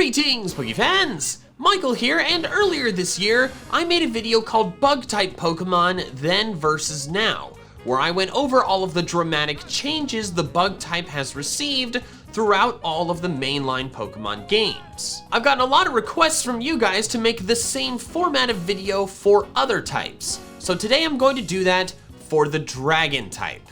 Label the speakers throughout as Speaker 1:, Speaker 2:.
Speaker 1: Greetings, Pokey fans! Michael here, and earlier this year, I made a video called Bug-type Pokemon Then vs. Now, where I went over all of the dramatic changes the bug type has received throughout all of the mainline Pokemon games. I've gotten a lot of requests from you guys to make the same format of video for other types, so today I'm going to do that for the Dragon type.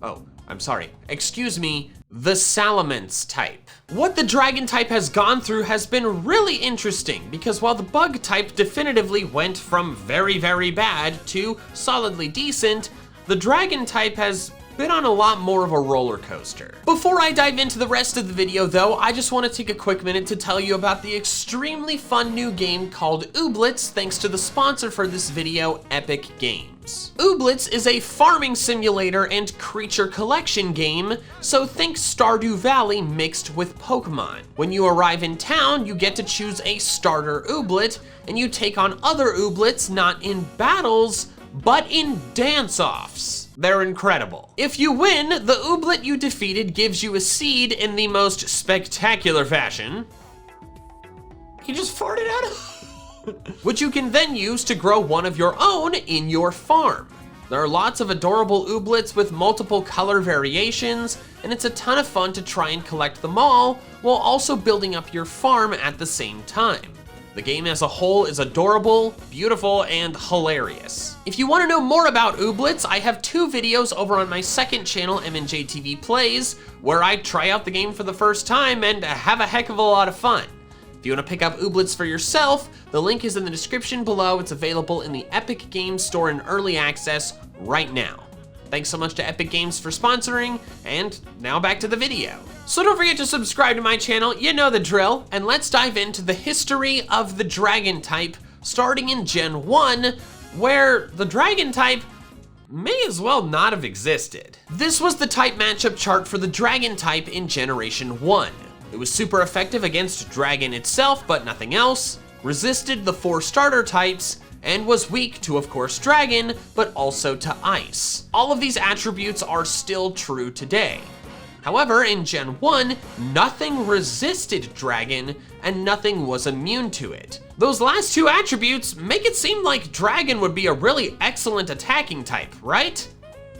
Speaker 1: Oh, I'm sorry, excuse me, the Salamence type. What the Dragon type has gone through has been really interesting because while the bug type definitively went from very, very bad to solidly decent, the Dragon type has been on a lot more of a roller coaster. Before I dive into the rest of the video though, I just want to take a quick minute to tell you about the extremely fun new game called Ooblets, thanks to the sponsor for this video, Epic Games. Ooblets is a farming simulator and creature collection game, so think Stardew Valley mixed with Pokemon. When you arrive in town, you get to choose a starter Ooblet, and you take on other Ooblets not in battles, but in dance-offs. They're incredible. If you win, the Ooblet you defeated gives you a seed in the most spectacular fashion. He just farted out which you can then use to grow one of your own in your farm. There are lots of adorable Ooblets with multiple color variations, and it's a ton of fun to try and collect them all while also building up your farm at the same time. The game as a whole is adorable, beautiful, and hilarious. If you want to know more about Ooblets, I have two videos over on my second channel, MandJTV Plays, where I try out the game for the first time and have a heck of a lot of fun. If you want to pick up Ooblets for yourself, the link is in the description below. It's available in the Epic Games Store in early access right now. Thanks so much to Epic Games for sponsoring, and now back to the video. So don't forget to subscribe to my channel, you know the drill, and let's dive into the history of the Dragon type, starting in Gen 1, where the Dragon type may as well not have existed. This was the type matchup chart for the Dragon type in Generation 1. It was super effective against Dragon itself, but nothing else, resisted the 4 starter types, and was weak to, of course, Dragon, but also to Ice. All of these attributes are still true today. However, in Gen 1, nothing resisted Dragon, and nothing was immune to it. Those last 2 attributes make it seem like Dragon would be a really excellent attacking type, right?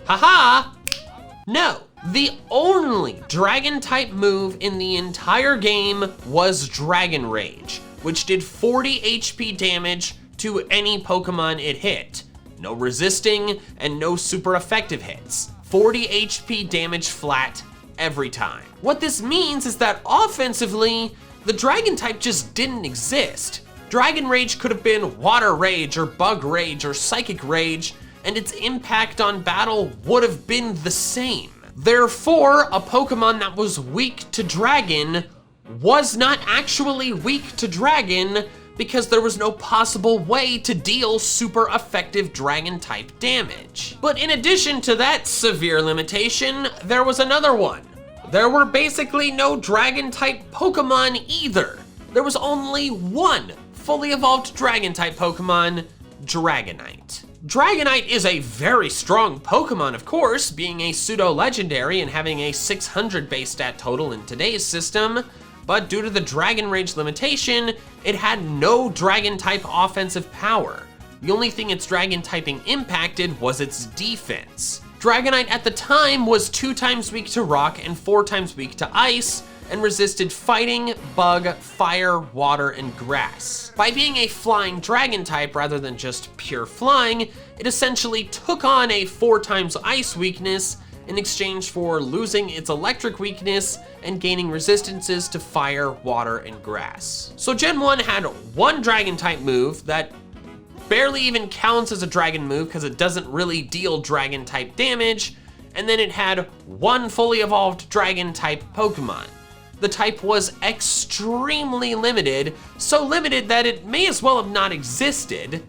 Speaker 1: Haha! No. The only Dragon type move in the entire game was Dragon Rage, which did 40 HP damage to any Pokemon it hit. No resisting and no super effective hits. 40 HP damage flat every time. What this means is that offensively, the Dragon type just didn't exist. Dragon Rage could have been Water Rage or Bug Rage or Psychic Rage, and its impact on battle would have been the same. Therefore, a Pokemon that was weak to Dragon was not actually weak to Dragon because there was no possible way to deal super effective Dragon type damage. But in addition to that severe limitation, there was another one. There were basically no Dragon type Pokemon either. There was only one fully evolved Dragon type Pokemon, Dragonite. Dragonite is a very strong Pokemon, of course, being a pseudo-legendary and having a 600 base stat total in today's system, but due to the Dragon Rage limitation, it had no Dragon type offensive power. The only thing its Dragon typing impacted was its defense. Dragonite at the time was 2 times weak to Rock and 4 times weak to Ice, and resisted Fighting, Bug, Fire, Water, and Grass. By being a flying Dragon type rather than just pure flying, it essentially took on a 4 times Ice weakness in exchange for losing its electric weakness and gaining resistances to Fire, Water, and Grass. So Gen 1 had one Dragon type move that barely even counts as a Dragon move because it doesn't really deal Dragon type damage, and then it had one fully evolved Dragon type Pokemon. The type was extremely limited, so limited that it may as well have not existed,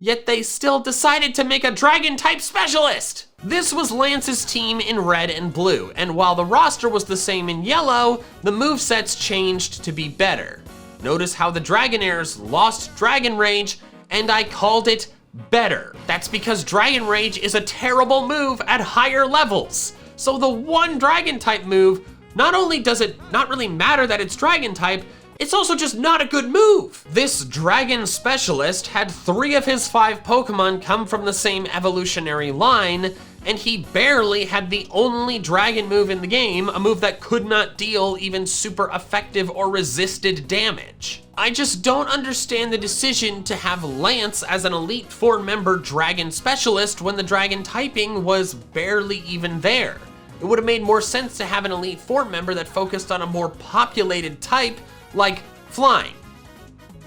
Speaker 1: yet they still decided to make a Dragon type specialist. This was Lance's team in red and blue, and while the roster was the same in yellow, the movesets changed to be better. Notice how the Dragonairs lost Dragon Rage, and I called it better. That's because Dragon Rage is a terrible move at higher levels. So the one Dragon type move Not only does it not really matter that it's Dragon type, it's also just not a good move. This Dragon Specialist had 3 of his 5 Pokemon come from the same evolutionary line, and he barely had the only Dragon move in the game, a move that could not deal even super effective or resisted damage. I just don't understand the decision to have Lance as an Elite 4 member Dragon Specialist when the Dragon typing was barely even there. It would have made more sense to have an Elite 4 member that focused on a more populated type, like flying.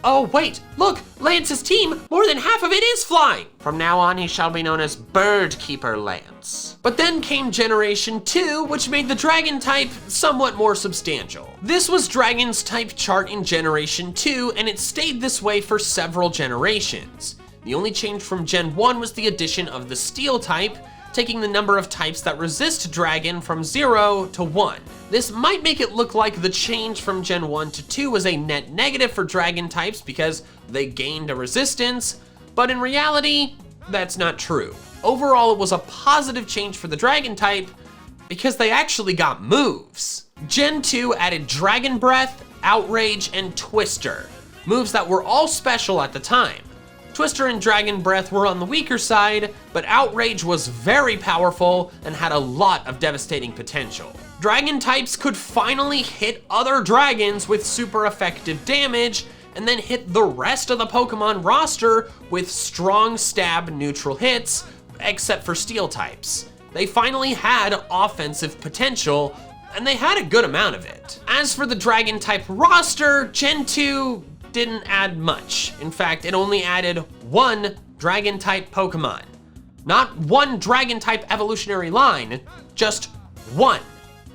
Speaker 1: Oh wait, look, Lance's team, more than half of it is flying. From now on, he shall be known as Bird Keeper Lance. But then came Generation 2, which made the Dragon type somewhat more substantial. This was Dragon's type chart in Generation 2, and it stayed this way for several generations. The only change from Gen 1 was the addition of the Steel type, taking the number of types that resist Dragon from 0 to 1. This might make it look like the change from Gen 1 to 2 was a net negative for Dragon types because they gained a resistance, but in reality, that's not true. Overall, it was a positive change for the Dragon type because they actually got moves. Gen 2 added Dragon Breath, Outrage, and Twister, moves that were all special at the time. Twister and Dragon Breath were on the weaker side, but Outrage was very powerful and had a lot of devastating potential. Dragon types could finally hit other dragons with super effective damage, and then hit the rest of the Pokemon roster with strong stab neutral hits, except for Steel types. They finally had offensive potential, and they had a good amount of it. As for the Dragon type roster, Gen 2 didn't add much. In fact, it only added 1 Dragon type Pokemon. Not 1 Dragon type evolutionary line, just 1.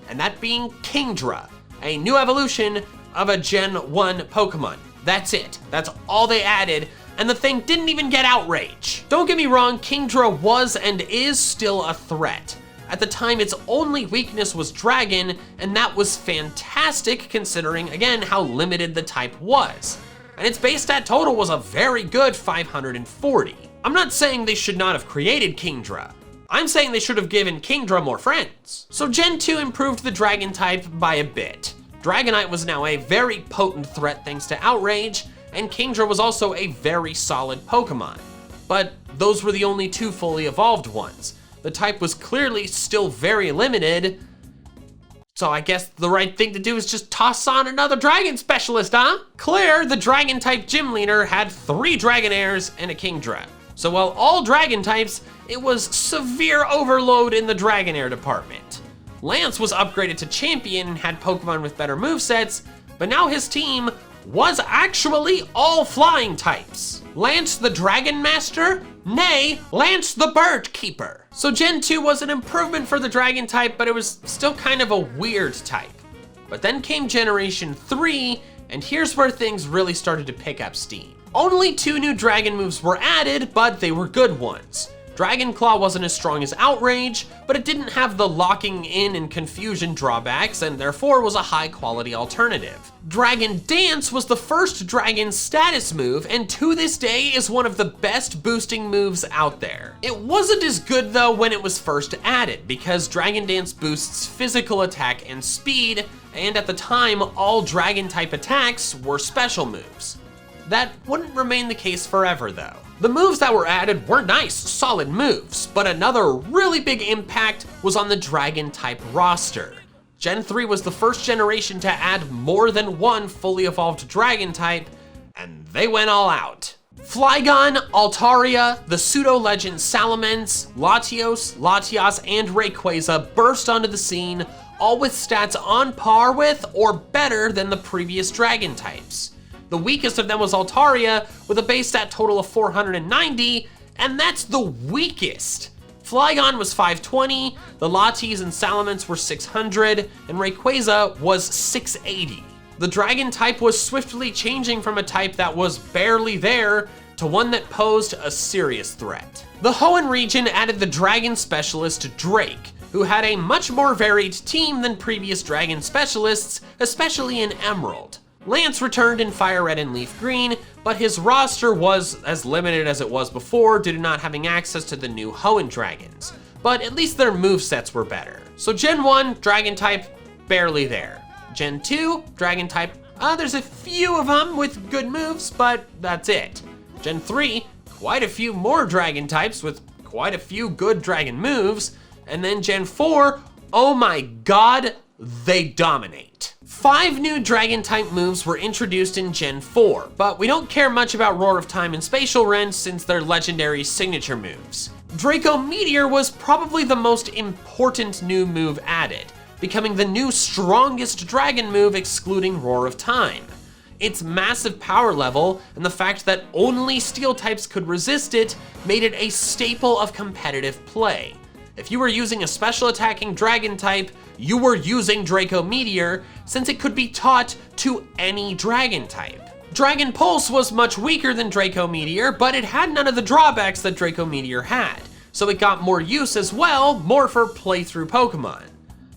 Speaker 1: And that being Kingdra, a new evolution of a Gen 1 Pokemon. That's it. That's all they added, and the thing didn't even get Outrage. Don't get me wrong, Kingdra was and is still a threat. At the time, its only weakness was Dragon, and that was fantastic considering, again, how limited the type was. And its base stat total was a very good 540. I'm not saying they should not have created Kingdra. I'm saying they should have given Kingdra more friends. So Gen 2 improved the Dragon type by a bit. Dragonite was now a very potent threat thanks to Outrage, and Kingdra was also a very solid Pokemon. But those were the only 2 fully evolved ones. The type was clearly still very limited, so I guess the right thing to do is just toss on another Dragon Specialist, huh? Claire, the Dragon type gym leader, had 3 Dragonairs and a Kingdra. So while all Dragon types, it was severe overload in the Dragonair department. Lance was upgraded to Champion and had Pokemon with better movesets, but now his team was actually all flying types. Lance the Dragon Master? Nay, Lance the Bird Keeper. So Gen 2 was an improvement for the Dragon type, but it was still kind of a weird type. But then came Generation 3, and here's where things really started to pick up steam. Only 2 new Dragon moves were added, but they were good ones. Dragon Claw wasn't as strong as Outrage, but it didn't have the locking in and confusion drawbacks, and therefore was a high quality alternative. Dragon Dance was the first Dragon status move, and to this day is one of the best boosting moves out there. It wasn't as good though when it was first added, because Dragon Dance boosts physical attack and speed, and at the time all Dragon type attacks were special moves. That wouldn't remain the case forever though. The moves that were added were nice, solid moves, but another really big impact was on the Dragon type roster. Gen 3 was the first generation to add more than 1 fully evolved Dragon type, and they went all out. Flygon, Altaria, the pseudo-legend Salamence, Latios, Latias, and Rayquaza burst onto the scene, all with stats on par with or better than the previous Dragon types. The weakest of them was Altaria, with a base stat total of 490, and that's the weakest. Flygon was 520, the Latias and Salamence were 600, and Rayquaza was 680. The Dragon type was swiftly changing from a type that was barely there to one that posed a serious threat. The Hoenn region added the Dragon Specialist Drake, who had a much more varied team than previous Dragon Specialists, especially in Emerald. Lance returned in Fire Red and Leaf Green, but his roster was as limited as it was before due to not having access to the new Hoenn Dragons. But at least their movesets were better. So Gen 1, Dragon type, barely there. Gen 2, Dragon type, there's a few of them with good moves, but that's it. Gen 3, quite a few more Dragon types with quite a few good Dragon moves. And then Gen 4, oh my god, they dominate. 5 new Dragon type moves were introduced in Gen 4, but we don't care much about Roar of Time and Spatial Rend since they're legendary signature moves. Draco Meteor was probably the most important new move added, becoming the new strongest dragon move excluding Roar of Time. Its massive power level and the fact that only steel types could resist it made it a staple of competitive play. If you were using a special attacking dragon type, you were using Draco Meteor since it could be taught to any dragon type. Dragon Pulse was much weaker than Draco Meteor, but it had none of the drawbacks that Draco Meteor had, so it got more use as well, more for playthrough Pokemon.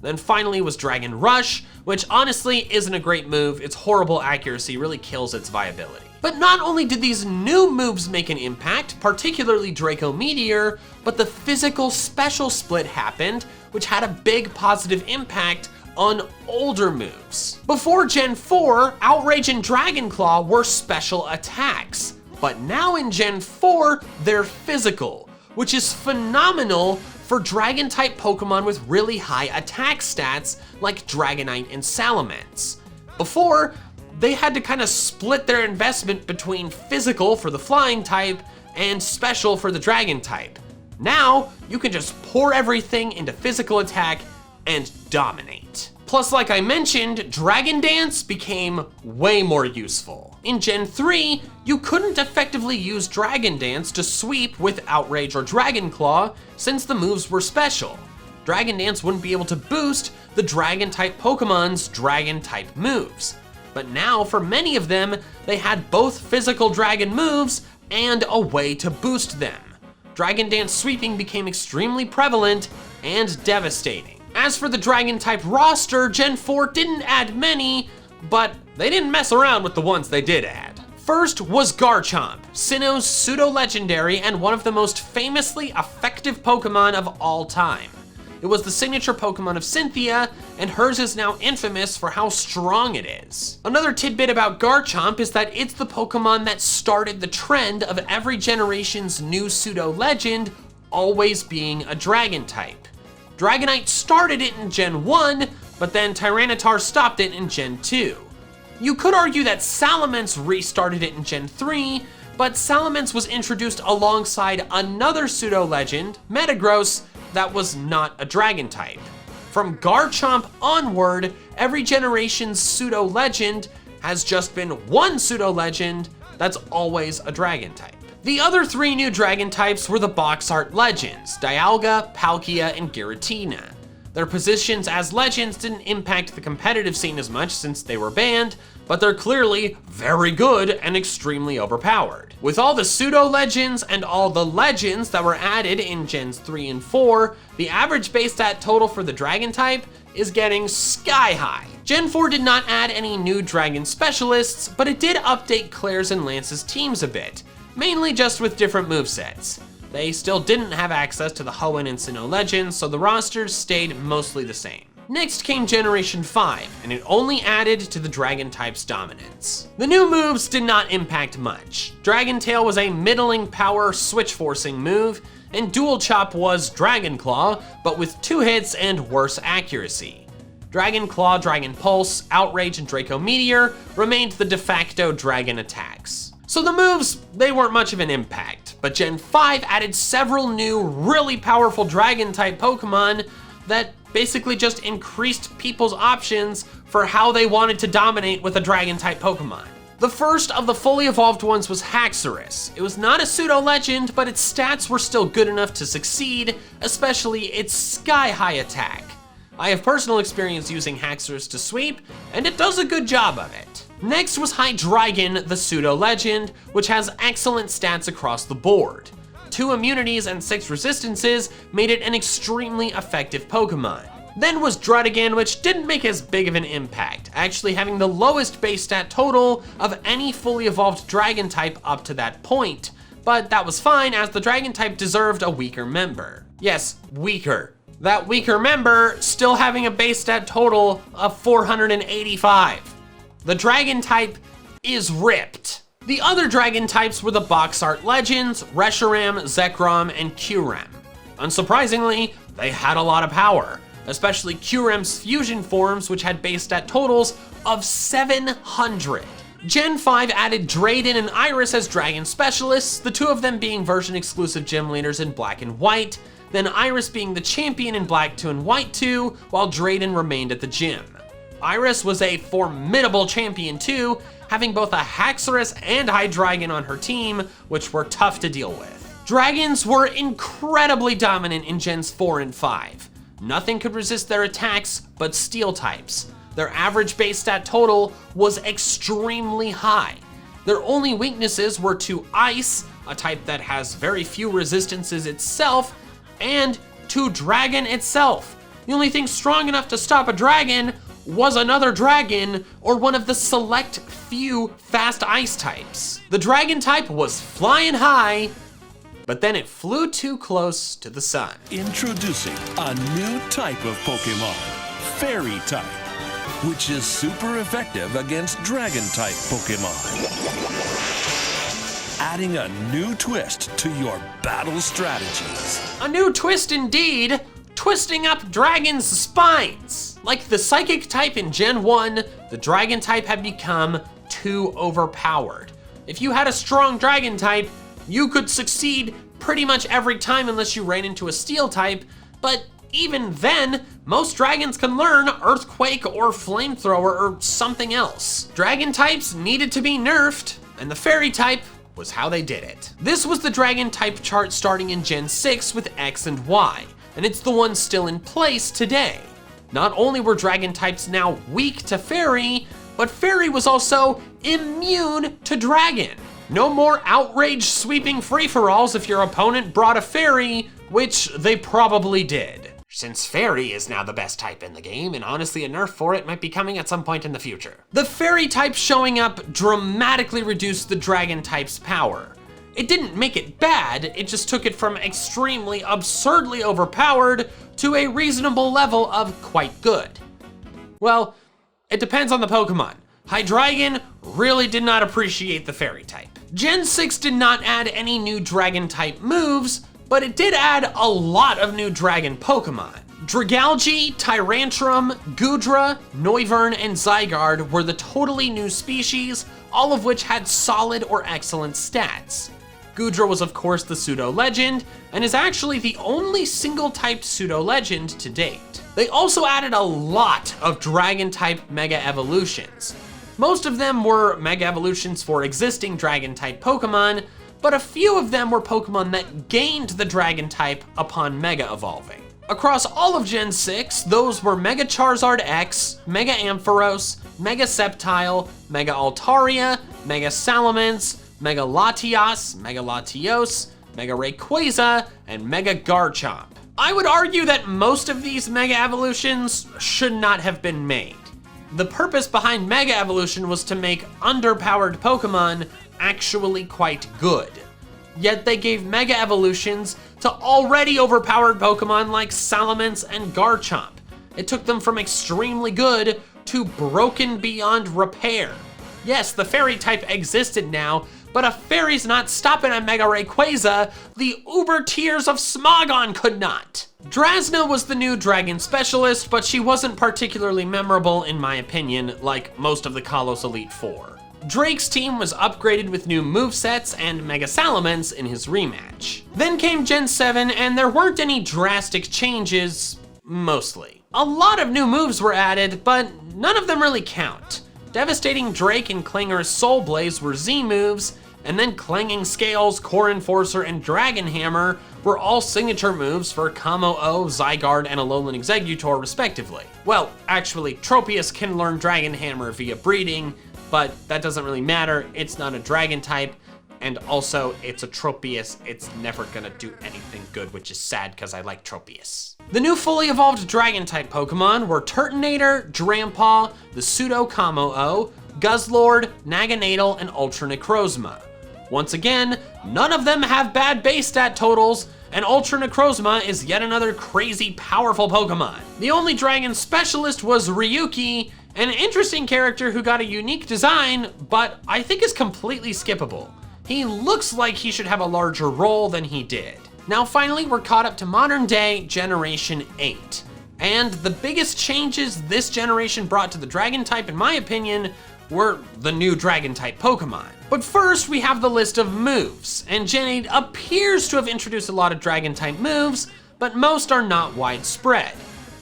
Speaker 1: Then finally was Dragon Rush, which honestly isn't a great move. Its horrible accuracy really kills its viability. But not only did these new moves make an impact, particularly Draco Meteor, but the physical special split happened, which had a big positive impact on older moves. Before Gen 4, Outrage and Dragon Claw were special attacks, but now in Gen 4, they're physical, which is phenomenal for Dragon-type Pokemon with really high attack stats like Dragonite and Salamence. Before, they had to kind of split their investment between physical for the flying type and special for the dragon type. Now, you can just pour everything into physical attack and dominate. Plus, like I mentioned, Dragon Dance became way more useful. In Gen 3, you couldn't effectively use Dragon Dance to sweep with Outrage or Dragon Claw since the moves were special. Dragon Dance wouldn't be able to boost the Dragon-type Pokemon's Dragon-type moves. But now, for many of them, they had both physical Dragon moves and a way to boost them. Dragon Dance sweeping became extremely prevalent and devastating. As for the Dragon-type roster, Gen 4 didn't add many, but they didn't mess around with the ones they did add. First was Garchomp, Sinnoh's pseudo-legendary and one of the most famously effective Pokemon of all time. It was the signature Pokemon of Cynthia, and hers is now infamous for how strong it is. Another tidbit about Garchomp is that it's the Pokemon that started the trend of every generation's new pseudo-legend always being a dragon type. Dragonite started it in Gen 1, but then Tyranitar stopped it in Gen 2. You could argue that Salamence restarted it in Gen 3, but Salamence was introduced alongside another pseudo-legend, Metagross, that was not a dragon type. From Garchomp onward, every generation's pseudo-legend has just been one pseudo-legend that's always a dragon type. The other 3 new dragon types were the box art legends, Dialga, Palkia, and Giratina. Their positions as legends didn't impact the competitive scene as much since they were banned, but they're clearly very good and extremely overpowered. With all the pseudo-legends and all the legends that were added in Gens 3 and 4, the average base stat total for the dragon type is getting sky high. Gen 4 did not add any new dragon specialists, but it did update Claire's and Lance's teams a bit, mainly just with different movesets. They still didn't have access to the Hoenn and Sinnoh legends, so the rosters stayed mostly the same. Next came Generation 5, and it only added to the dragon type's dominance. The new moves did not impact much. Dragon Tail was a middling power switch forcing move, and Dual Chop was Dragon Claw, but with 2 hits and worse accuracy. Dragon Claw, Dragon Pulse, Outrage, and Draco Meteor remained the de facto dragon attacks. So the moves, they weren't much of an impact, but Gen 5 added several new, really powerful dragon-type Pokemon that basically just increased people's options for how they wanted to dominate with a dragon-type Pokemon. The first of the fully evolved ones was Haxorus. It was not a pseudo-legend, but its stats were still good enough to succeed, especially its sky-high attack. I have personal experience using Haxorus to sweep, and it does a good job of it. Next was Hydreigon, the pseudo-legend, which has excellent stats across the board. 2 immunities and 6 resistances made it an extremely effective Pokemon. Then was Druddigon, which didn't make as big of an impact, actually having the lowest base stat total of any fully evolved dragon type up to that point, but that was fine as the dragon type deserved a weaker member. Yes, weaker. that weaker member still having a base stat total of 485. The Dragon type is ripped. The other Dragon types were the box art legends, Reshiram, Zekrom, and Kyurem. Unsurprisingly, they had a lot of power, especially Kyurem's fusion forms, which had base stat totals of 700. Gen 5 added Drayden and Iris as Dragon Specialists, the two of them being version-exclusive gym leaders in Black and White, then Iris being the champion in Black 2 and White 2, while Drayden remained at the gym. Iris was a formidable champion too, having both a Haxorus and Hydreigon on her team, which were tough to deal with. Dragons were incredibly dominant in Gens 4 and 5. Nothing could resist their attacks but Steel types. Their average base stat total was extremely high. Their only weaknesses were to Ice, a type that has very few resistances itself, and to Dragon itself. The only thing strong enough to stop a dragon was another dragon or one of the select few fast ice types. The Dragon type was flying high, but then it flew too close to the sun.
Speaker 2: Introducing a new type of Pokemon, Fairy type, which is super effective against Dragon type Pokemon. Adding a new twist to your battle strategies.
Speaker 1: A new twist indeed, twisting up Dragon's spines. Like the Psychic type in Gen 1, the Dragon type had become too overpowered. If you had a strong Dragon type, you could succeed pretty much every time unless you ran into a Steel type, but even then, most dragons can learn Earthquake or Flamethrower or something else. Dragon types needed to be nerfed, and the Fairy type was how they did it. This was the Dragon type chart starting in Gen 6 with X and Y, and it's the one still in place today. Not only were Dragon types now weak to Fairy, but Fairy was also immune to Dragon. No more outrage sweeping free-for-alls if your opponent brought a Fairy, which they probably did. Since Fairy is now the best type in the game, and honestly a nerf for it might be coming at some point in the future. The Fairy type showing up dramatically reduced the Dragon type's power. It didn't make it bad, it just took it from extremely absurdly overpowered to a reasonable level of quite good. Well, it depends on the Pokemon. Hydreigon really did not appreciate the Fairy type. Gen 6 did not add any new Dragon type moves, but it did add a lot of new Dragon Pokemon. Dragalge, Tyrantrum, Goodra, Noivern, and Zygarde were the totally new species, all of which had solid or excellent stats. Goodra was of course the pseudo-legend, and is actually the only single-typed pseudo-legend to date. They also added a lot of Dragon-type Mega Evolutions. Most of them were Mega Evolutions for existing Dragon-type Pokemon, but a few of them were Pokemon that gained the Dragon type upon Mega Evolving. Across all of Gen 6, those were Mega Charizard X, Mega Ampharos, Mega Sceptile, Mega Altaria, Mega Salamence, Mega Latias, Mega Latios, Mega Rayquaza, and Mega Garchomp. I would argue that most of these Mega Evolutions should not have been made. The purpose behind Mega Evolution was to make underpowered Pokemon actually quite good. Yet they gave Mega Evolutions to already overpowered Pokemon like Salamence and Garchomp. It took them from extremely good to broken beyond repair. Yes, the Fairy type existed now, but a Fairy's not stopping a Mega Rayquaza, the uber tears of Smogon could not. Drasna was the new Dragon Specialist, but she wasn't particularly memorable in my opinion, like most of the Kalos Elite Four. Drake's team was upgraded with new movesets and Mega Salamence in his rematch. Then came Gen 7, and there weren't any drastic changes, mostly. A lot of new moves were added, but none of them really count. Devastating Drake and Klinger's Soul Blaze were Z moves, and then Clanging Scales, Core Enforcer, and Dragon Hammer were all signature moves for Kamo-O, Zygarde, and Alolan Exeggutor respectively. Well, actually, Tropius can learn Dragon Hammer via breeding, but that doesn't really matter, it's not a Dragon type, and also it's a Tropius, it's never gonna do anything good, which is sad because I like Tropius. The new fully evolved Dragon type Pokemon were Turtonator, Drampaw, the Pseudo Kamo-O, Guzzlord, Naganadel, and Ultra Necrozma. Once again, none of them have bad base stat totals, and Ultra Necrozma is yet another crazy powerful Pokemon. The only Dragon Specialist was Ryuki, an interesting character who got a unique design, but I think is completely skippable. He looks like he should have a larger role than he did. Now finally, we're caught up to modern day Generation 8. And the biggest changes this generation brought to the Dragon type, in my opinion, were the new Dragon type Pokemon. But first, we have the list of moves, and Gen 8 appears to have introduced a lot of Dragon type moves, but most are not widespread.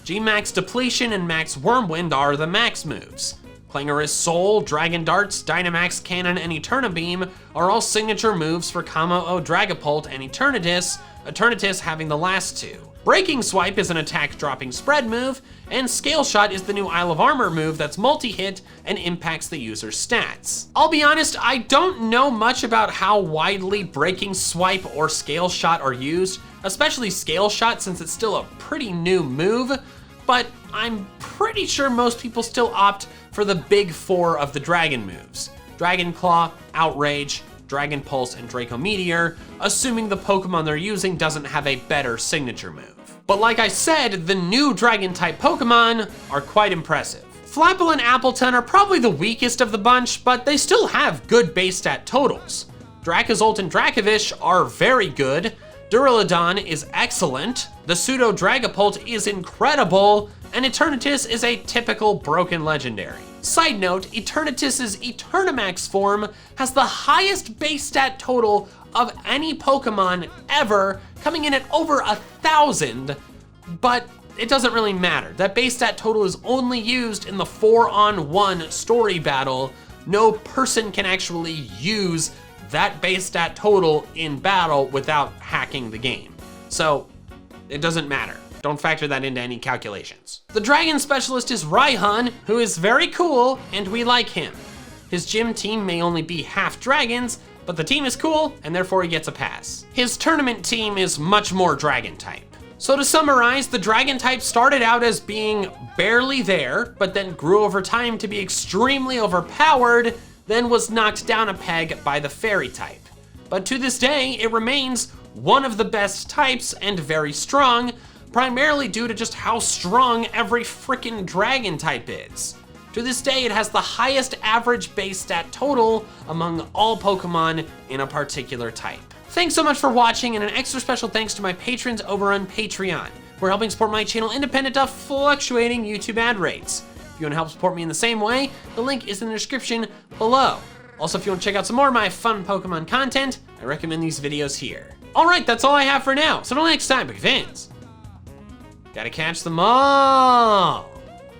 Speaker 1: G-Max Depletion and Max Wormwind are the max moves. Clangorous Soul, Dragon Darts, Dynamax Cannon, and Eternabeam are all signature moves for Kamo-O Dragapult and Eternatus, Eternatus having the last two. Breaking Swipe is an attack-dropping spread move, and Scale Shot is the new Isle of Armor move that's multi-hit and impacts the user's stats. I'll be honest, I don't know much about how widely Breaking Swipe or Scale Shot are used, especially Scale Shot since it's still a pretty new move, but I'm pretty sure most people still opt for the big four of the Dragon moves: Dragon Claw, Outrage, Dragon Pulse, and Draco Meteor, assuming the Pokemon they're using doesn't have a better signature move. But like I said, the new Dragon type Pokemon are quite impressive. Flapple and Appleton are probably the weakest of the bunch, but they still have good base stat totals. Dracozolt and Dracovish are very good, Duraludon is excellent, the Pseudo Dragapult is incredible, and Eternatus is a typical broken legendary. Side note, Eternatus's Eternamax form has the highest base stat total of any Pokemon ever, coming in at over 1,000, but it doesn't really matter. That base stat total is only used in the 4-on-1 story battle. No person can actually use that base stat total in battle without hacking the game. So it doesn't matter. Don't factor that into any calculations. The Dragon Specialist is Raihan, who is very cool, and we like him. His gym team may only be half dragons, but the team is cool, and therefore he gets a pass. His tournament team is much more Dragon type. So to summarize, the Dragon type started out as being barely there, but then grew over time to be extremely overpowered, then was knocked down a peg by the Fairy type. But to this day, it remains one of the best types and very strong, primarily due to just how strong every frickin' Dragon type is. To this day, it has the highest average base stat total among all Pokemon in a particular type. Thanks so much for watching, and an extra special thanks to my patrons over on Patreon. We're helping support my channel independent of fluctuating YouTube ad rates. If you want to help support me in the same way, the link is in the description below. Also, if you want to check out some more of my fun Pokemon content, I recommend these videos here. Alright, that's all I have for now, so until next time, big fans. Gotta catch them all.